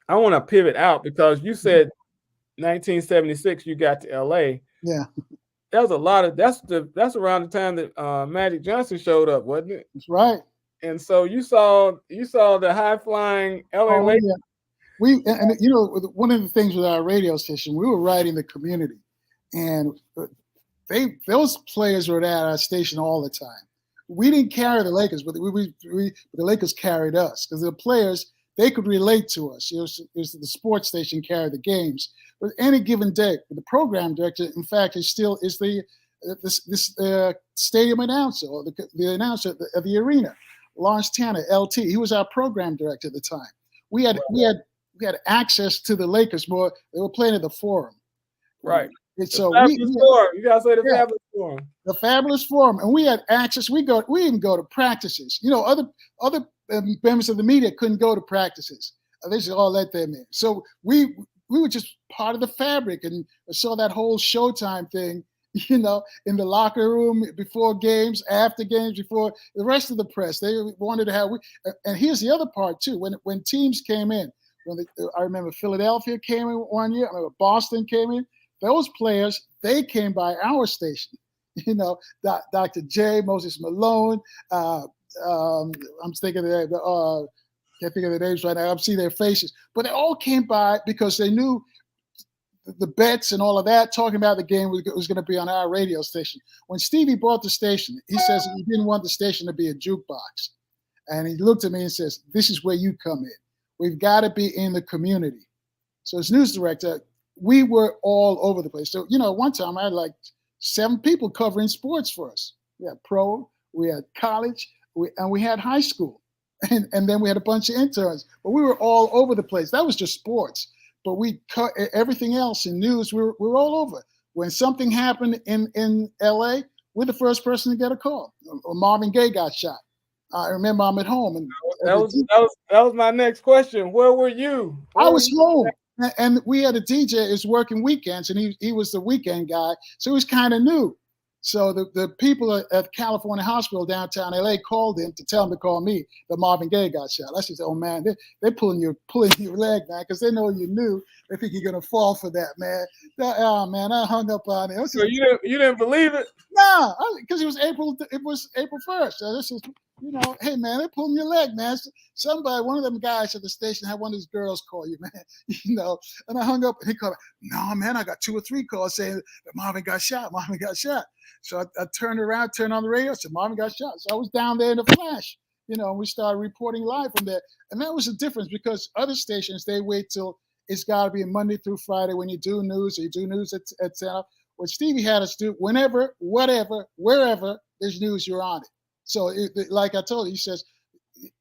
Speaker 1: I want to pivot out because you said 1976 you got to LA.
Speaker 2: Yeah,
Speaker 1: That was a lot of that's around the time that Magic Johnson showed up, wasn't it?
Speaker 2: that's right.
Speaker 1: And so you saw the high flying LA
Speaker 2: Oh,
Speaker 1: Lakers.
Speaker 2: yeah. One of the things with our radio station, we were right in the community, and those players were at our station all the time. We didn't carry the Lakers, but the Lakers carried us because the players, they could relate to us. It was the sports station carried the games. But any given day, the program director, in fact, is the stadium announcer or the announcer of the arena, Lawrence Tanner, LT. He was our program director at the time. We had access to the Lakers more. They were playing at the Forum.
Speaker 1: Right.
Speaker 2: And so
Speaker 1: Forum. You gotta say the Fabulous Forum.
Speaker 2: The Fabulous Forum, and we had access. We even go to practices. Other members of the media couldn't go to practices. They just all let them in. So we were just part of the fabric, and saw that whole Showtime thing. In the locker room before games, after games, before the rest of the press. They wanted to have. And here's the other part too. When teams came in, I remember Philadelphia came in one year. I remember Boston came in. Those players, they came by our station. Dr. J, Moses Malone. I'm thinking of can't think of their names right now. I'm seeing their faces, but they all came by because they knew the bets and all of that, talking about the game was going to be on our radio station. When Stevie bought the station, he says he didn't want the station to be a jukebox. And he looked at me and says, this is where you come in. We've got to be in the community. So as news director, we were all over the place. So, one time I had like 7 people covering sports for us. We had pro, we had college, and we had high school. And then we had a bunch of interns. But we were all over the place. That was just sports. But we cut everything else in news. We're all over. When something happened in LA, we're the first person to get a call. Marvin Gaye got shot. I remember I'm at home, and
Speaker 1: that was my next question. Where were you?
Speaker 2: I was home, and we had a DJ who's working weekends, and he was the weekend guy, so he was kind of new. So the people at California Hospital downtown LA called him to tell him to call me. That Marvin Gaye got shot. I said, "Oh man, they're pulling your leg, man, because they know you knew. They think you're gonna fall for that, man." Oh man, I hung up on it.
Speaker 1: So you didn't believe it?
Speaker 2: No, because it was April 1st. So this is, hey man, they're pulling your leg, man. One of them guys at the station had one of these girls call you, man. And I hung up, and he called. No, man, I got 2 or 3 calls saying that Marvin got shot. Marvin got shot. So I turned around, turned on the radio, said Marvin got shot. So I was down there in a flash. we started reporting live from there. And that was the difference, because other stations, they wait till it's got to be Monday through Friday when you do news, or you do news at 10. What Stevie had us do, whenever, whatever, wherever there's news, you're on it. So, like I told you, he says,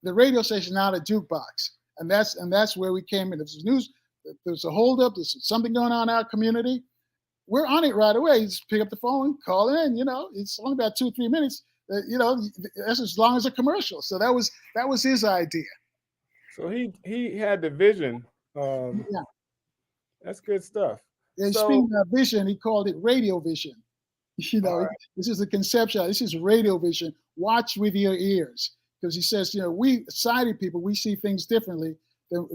Speaker 2: the radio station is not a jukebox. And that's where we came in. If there's news, if there's a holdup, there's something going on in our community, we're on it right away. You just pick up the phone, call in. It's only about 2 or 3 minutes. That's as long as a commercial. So that was his idea.
Speaker 1: So he had the vision.
Speaker 2: Yeah.
Speaker 1: That's good stuff.
Speaker 2: And
Speaker 1: So,
Speaker 2: speaking of vision, he called it radio vision.
Speaker 1: right.
Speaker 2: This is the conception. This is radio vision. Watch with your ears, because he says, we sighted people, we see things differently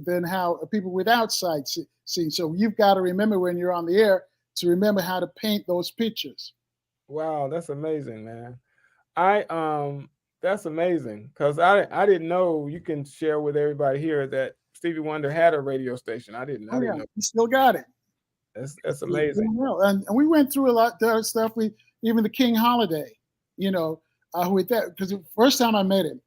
Speaker 2: than how people without sight see. So you've got to remember when you're on the air to remember how to paint those pictures.
Speaker 1: Wow, that's amazing, man. That's amazing, because I didn't know. You can share with everybody here that Stevie Wonder had a radio station. I didn't know.
Speaker 2: He still got it.
Speaker 1: That's amazing.
Speaker 2: Well, and we went through a lot of stuff. Even the King Holiday, with that, because the first time I met him,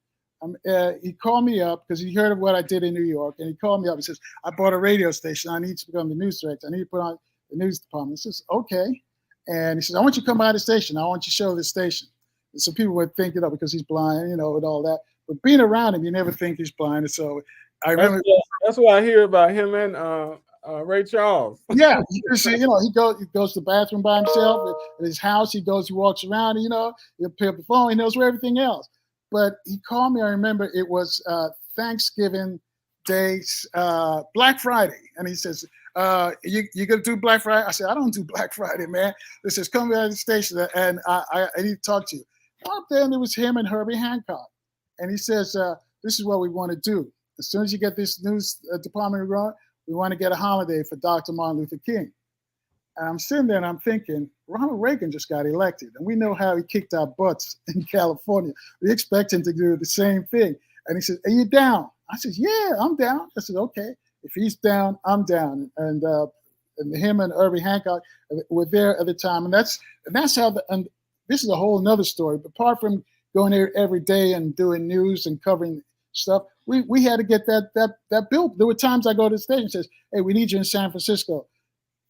Speaker 2: he called me up because he heard of what I did in New York, and he called me up. He says, "I bought a radio station. I need to become the news director. I need to put on the news department." I says, "Okay," and he says, "I want you to come by the station. I want you to show the station." And so people would think, because he's blind, and all that. But being around him, you never think he's blind. And so I remember
Speaker 1: that's what I hear about him and Ray Charles.
Speaker 2: Yeah, you see, he goes to the bathroom by himself at his house. He walks around, he'll pick up the phone. He knows where everything else. But he called me. I remember it was Thanksgiving Day, Black Friday, and he says, "You gonna do Black Friday?" I said, "I don't do Black Friday, man." He says, "Come by the station, and I need to talk to you." Up there, and it was him and Herbie Hancock, and he says, "This is what we want to do. As soon as you get this news department going, we want to get a holiday for Dr. Martin Luther King." And I'm sitting there and I'm thinking, Ronald Reagan just got elected, and we know how he kicked our butts in California. We expect him to do the same thing. And he said, "Are you down?" I said, "Yeah, I'm down." I said, "Okay, if he's down, I'm down." And him and Herbie Hancock were there at the time, and that's how. And this is a whole nother story. But apart from going there every day and doing news and covering stuff, we had to get that bill. There were times I go to the station and says, "Hey, we need you in San Francisco.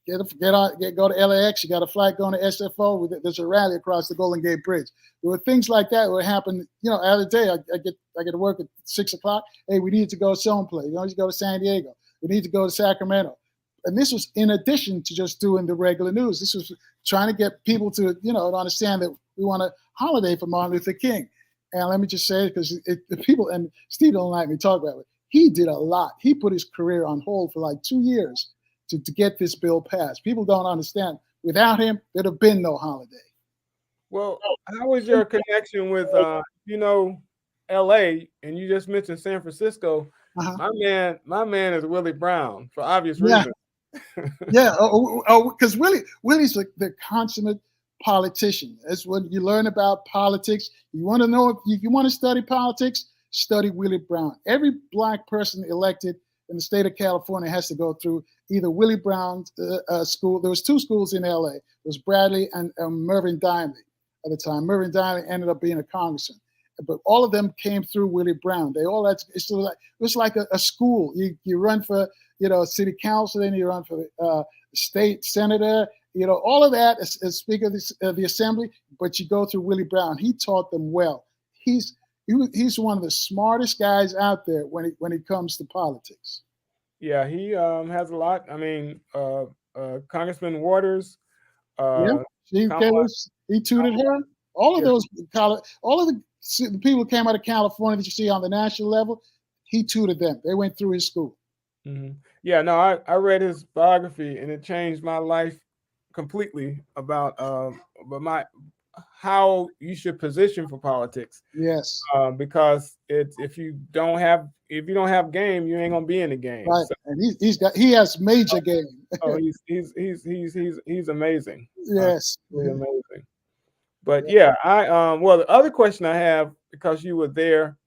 Speaker 2: Go to LAX. You got a flight going to SFO. There's a rally across the Golden Gate Bridge." There were things like that would happen. Every day I get to work at 6:00. Hey, we need to go someplace. We need to go to San Diego. We need to go to Sacramento. And this was in addition to just doing the regular news. This was trying to get people to to understand that we want a holiday for Martin Luther King. And let me just say, because the people, and Steve don't like me talk about it, he did a lot. He put his career on hold for like 2 years to get this bill passed. People don't understand. Without him, there'd have been no holiday.
Speaker 1: Well, how was your connection with, LA, and you just mentioned San Francisco?
Speaker 2: Uh-huh.
Speaker 1: My man is Willie Brown, for obvious
Speaker 2: Yeah.
Speaker 1: reasons.
Speaker 2: Yeah, because Willie's the consummate politician. That's what you learn about politics. You want to know, if you want to study politics, study Willie Brown. Every Black person elected in the state of California has to go through either Willie Brown's school. There was 2 schools in LA. It was Bradley and Mervyn Dineley at the time. Mervyn Dineley ended up being a congressman. But all of them came through Willie Brown. They all had, it was like a school. You run for city council, then you run for state senator, all of that as Speaker of the Assembly. But you go through Willie Brown. He taught them well. He's one of the smartest guys out there when it comes to politics.
Speaker 1: Yeah, he has a lot. I mean, Congressman Waters.
Speaker 2: He tutored her. All of those all of the people who came out of California that you see on the national level, he tutored them. They went through his school.
Speaker 1: Mm-hmm. Yeah, no, I read his biography, and it changed my life completely about how you should position for politics.
Speaker 2: Yes.
Speaker 1: Because if you don't have game, you ain't gonna be in the game.
Speaker 2: Right.
Speaker 1: So,
Speaker 2: and he has major game.
Speaker 1: Oh, he's amazing.
Speaker 2: Yes.
Speaker 1: Really amazing. But yeah, well, the other question I have, because you were there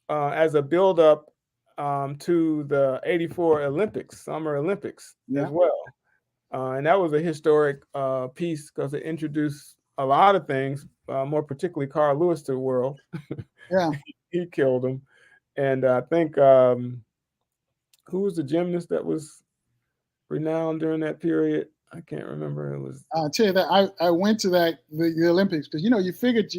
Speaker 1: as a build up to the '84 Olympics, Summer Olympics as well. And that was a historic piece because it introduced a lot of things, more particularly Carl Lewis to the world.
Speaker 2: Yeah.
Speaker 1: he killed him. And I think who was the gymnast that was renowned during that period? I can't remember. It was
Speaker 2: I'll tell you that I went to the Olympics because you figured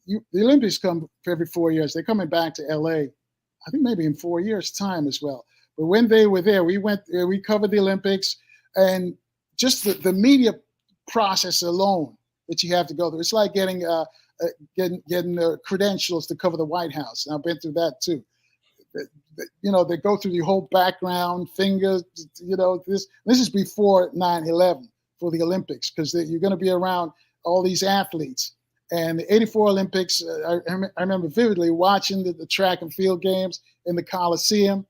Speaker 2: the Olympics come every 4 years. They're coming back to LA, I think maybe in 4 years' time as well. But when they were there, we covered the Olympics, and just the media process alone that you have to go through. It's like getting credentials to cover the White House, and I've been through that too. They go through the whole background, fingers. This is before 9/11 for the Olympics because you're going to be around all these athletes. And the '84 Olympics, I remember vividly watching the track and field games in the Coliseum.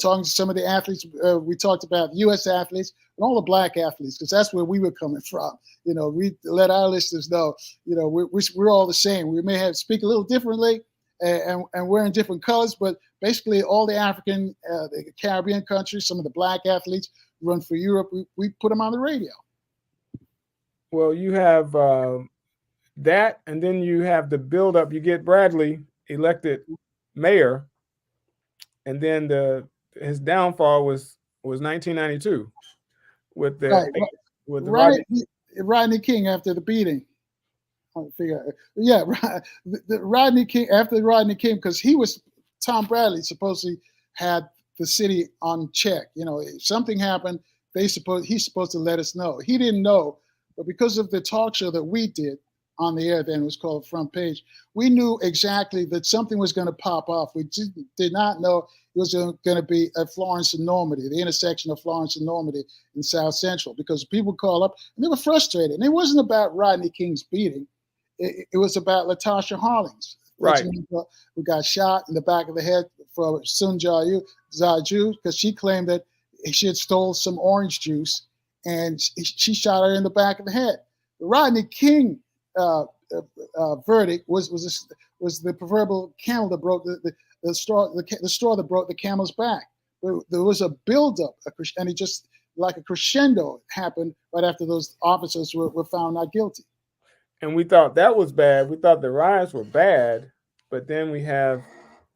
Speaker 2: Talking to some of the athletes. We talked about U.S. athletes and all the black athletes because that's where we were coming from. We let our listeners know. We're all the same. We may speak a little differently, and we're in different colors, but basically all the African, the Caribbean countries, some of the black athletes run for Europe. We put them on the radio.
Speaker 1: Well, you have that, and then you have the buildup. You get Bradley elected mayor, and then his downfall was 1992 with the
Speaker 2: Right.
Speaker 1: with the
Speaker 2: Rodney King after the beating. Rodney King after Rodney King because Tom Bradley supposedly had the city on check. If something happened, he's supposed to let us know. He didn't know, but because of the talk show that we did on the air then, it was called Front Page, we knew exactly that something was going to pop off. We did not know it was going to be at Florence and Normandy, the intersection of Florence and Normandy in South Central, because people call up and they were frustrated. And it wasn't about Rodney King's beating. It was about Latasha Hollings,
Speaker 1: right,
Speaker 2: who got shot in the back of the head for Sun Jaju because she claimed that she had stole some orange juice and she shot her in the back of the head. The Rodney King verdict was the proverbial camel that broke the straw that broke the camel's back. There was a buildup, and it just like a crescendo happened right after those officers were found not guilty.
Speaker 1: And we thought that was bad. We thought the riots were bad, but then we have,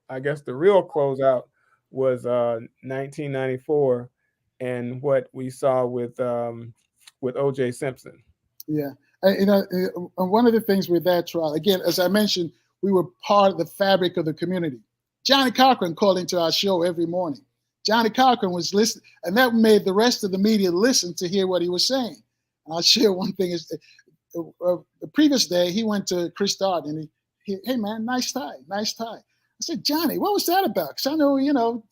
Speaker 1: I guess, the real closeout was 1994, and what we saw with O.J. Simpson.
Speaker 2: Yeah, and one of the things with that trial, again, as I mentioned, we were part of the fabric of the community. Johnny Cochran called into our show every morning. Johnny Cochran was listening, and that made the rest of the media listen to hear what he was saying. And I'll share one thing is. The previous day, he went to Chris Darden and hey man, nice tie. I said, Johnny, what was that about? Because I know,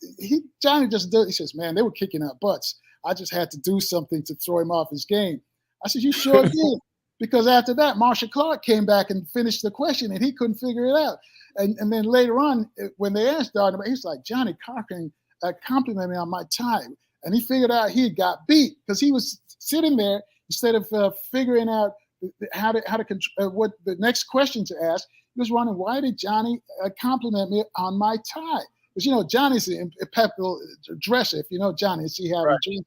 Speaker 2: Johnny just did. He says, man, they were kicking our butts. I just had to do something to throw him off his game. I said, you sure did. Because after that, Marsha Clark came back and finished the question and he couldn't figure it out. And then later on, when they asked Darden, he's like, Johnny Cochran complimented me on my tie. And he figured out he got beat because he was sitting there instead of figuring out how to what the next question to ask. He was wondering, why did Johnny compliment me on my tie? Because Johnny's an impeccable dresser. If you know Johnny, see how he dresses.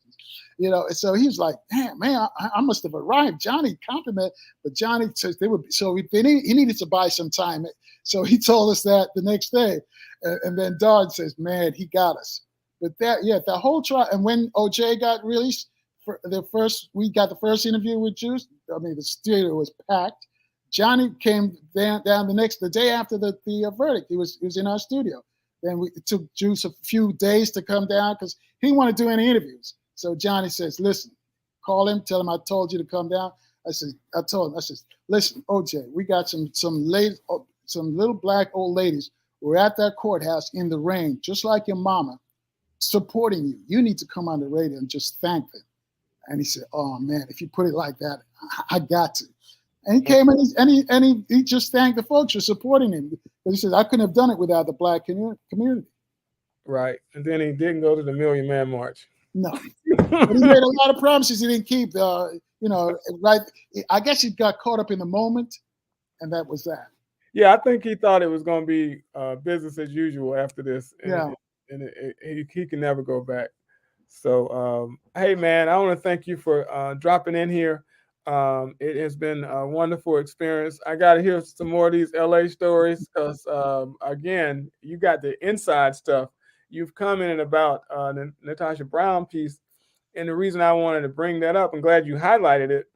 Speaker 2: And so he was like, man, I must have arrived. Johnny complimented, but Johnny says he needed to buy some time. So he told us that the next day, and then Dodd says, man, he got us. But the whole trial, and when OJ got released. We got the first interview with Juice. I mean, the studio was packed. Johnny came down the day after the verdict. He was in our studio. Then it took Juice a few days to come down because he didn't want to do any interviews. So Johnny says, listen, call him, tell him I told you to come down. I said, listen, OJ, we got some little black old ladies who were at that courthouse in the rain, just like your mama, supporting you. You need to come on the radio and just thank them. And he said, "Oh man, if you put it like that, I got to." And he came and he just thanked the folks for supporting him. But he said, "I couldn't have done it without the black community."
Speaker 1: Right, and then he didn't go to the Million Man March.
Speaker 2: No, but he made a lot of promises he didn't keep. Right? I guess he got caught up in the moment, and that was that.
Speaker 1: Yeah, I think he thought it was going to be business as usual after this. And, he can never go back. So, hey, man, I want to thank you for dropping in here. It has been a wonderful experience. I got to hear some more of these LA stories because, again, you got the inside stuff. You've commented about the Natasha Brown piece. And the reason I wanted to bring that up, I'm glad you highlighted it,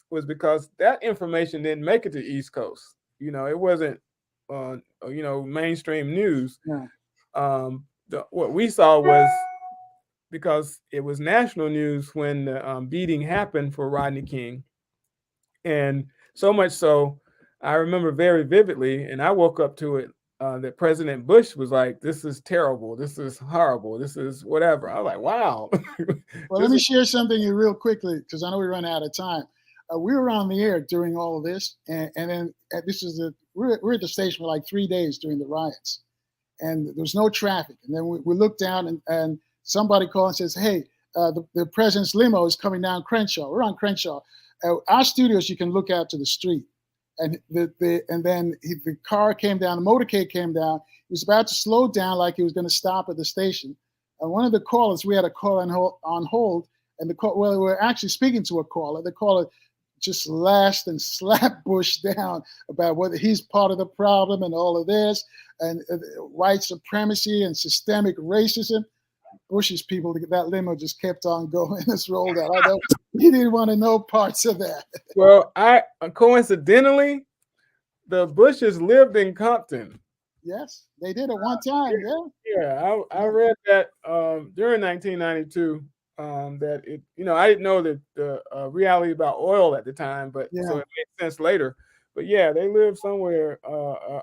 Speaker 1: was because that information didn't make it to East Coast. It wasn't, mainstream news.
Speaker 2: Yeah.
Speaker 1: What we saw was because it was national news when the beating happened for Rodney King. And so much so, I remember very vividly, and I woke up to it, that President Bush was like, "This is terrible. This is horrible. This is whatever." I was like, "Wow."
Speaker 2: Well, let me share something real quickly because I know we run out of time. We were on the air during all of this, and then this is we're at the station for like 3 days during the riots, and there was no traffic. And then we looked down, and somebody called and says, "Hey, the president's limo is coming down Crenshaw." We're on Crenshaw. Our studios, you can look out to the street, and then the car came down, the motorcade came down. He was about to slow down, like he was going to stop at the station. And one of the callers, we had a call on hold, and we were actually speaking to a caller. The caller just lashed and slapped Bush down about whether he's part of the problem and all of this, and white supremacy and systemic racism. Bush's people, that limo just kept on going. It's rolled out. I know he didn't want to know parts of that.
Speaker 1: Well, coincidentally, the Bushes lived in Compton.
Speaker 2: Yes, they did at one time.
Speaker 1: Yeah, I read that during 1992. That it, I didn't know the reality about oil at the time, but so it made sense later. But yeah, they lived somewhere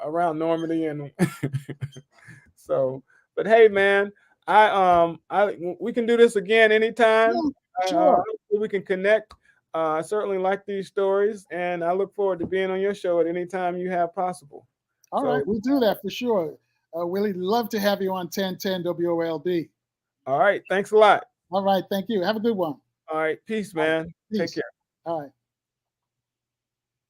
Speaker 1: around Normandy, and so. But hey, man, we can do this again anytime.
Speaker 2: Yeah, sure.
Speaker 1: We can connect. I certainly like these stories, and I look forward to being on your show at any time you have possible.
Speaker 2: All right, we'll do that for sure. Willie, love to have you on 1010 WOLB.
Speaker 1: All right, thanks a lot.
Speaker 2: All right, thank you. Have a good one.
Speaker 1: All right, peace, man.
Speaker 2: Peace.
Speaker 1: Take care.
Speaker 2: All right.